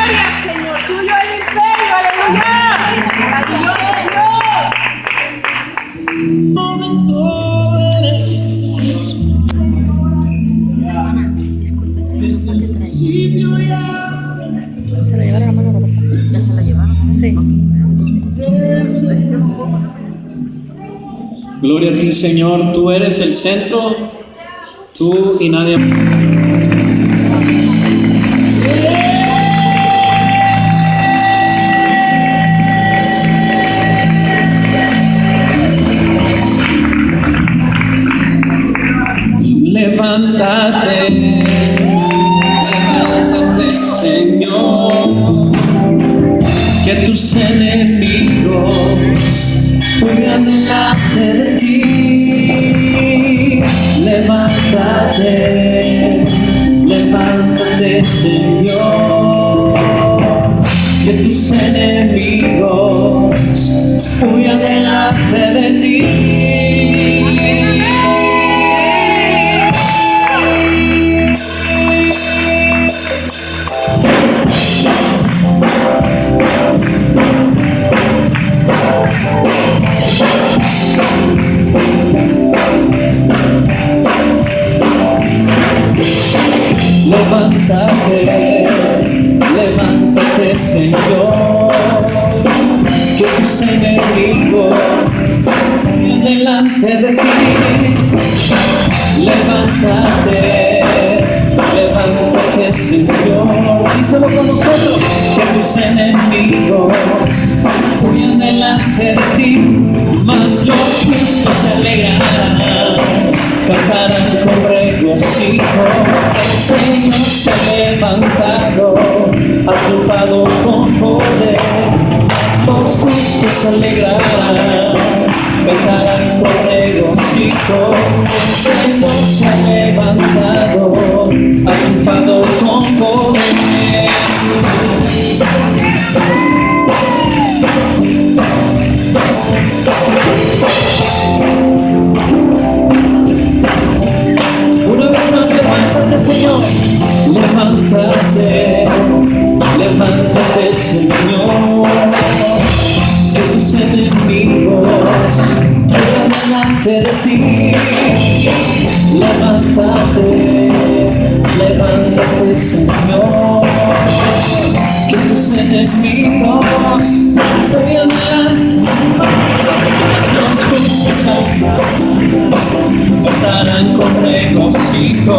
gloria, Señor. Tuyo es el imperio, aleluya. Maravilloso Dios. Desde el principio ya Se lo llevaron a mano, Roberta. ¿Ya se la llevaron? Sí. Gloria a ti, Señor. Tú eres el centro, tú y nadie más. Levántate, levántate, Señor, que tus enemigos huyan delante de ti. Levántate, levántate, Señor, que tus enemigos huyan delante de ti. Levántate, levántate, Señor, que tus enemigos vayan delante de ti. Levántate, levántate, Señor, díselo con nosotros, que tus enemigos vayan delante de ti, mas los justos se alegrarán, cantarán con regocijo. El Señor se ha levantado, ha triunfado con poder, mas los justos se alegrarán, cantarán con regocijo. El Señor se ha levantado, ha triunfado con poder. Una vez más, levántate, Señor. Levántate, levántate, Señor, que tus enemigos vayan delante de ti. Levántate, levántate, Señor, que tus enemigos vayan delante. Los justos cantarán con regocijo.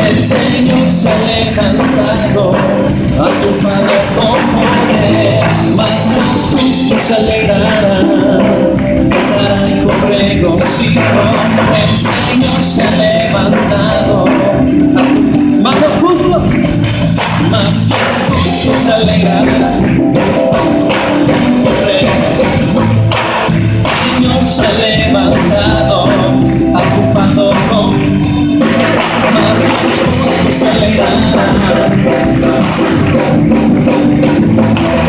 El Señor se ha levantado, ha triunfado con poder, mas los justos se alegrarán, cantarán con regocijo. El Señor se ha levantado, mas los justos se alegrarán. El Señor se ha levantado, ha triunfado con, mas los justos se alegrarán.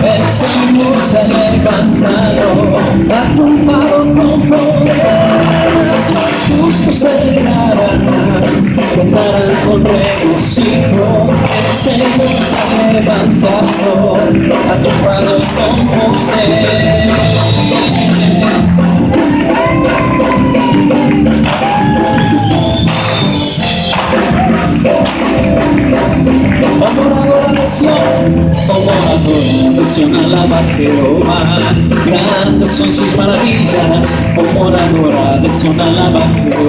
El Señor se ha levantado, ha triunfado con poder, mas los justos se alegrarán, cantarán con regocijo. El Señor se ha levantado, ha triunfado con poder. Como adoración alaba a Jehová, grandes son sus maravillas, como adoración alaba a Jehová.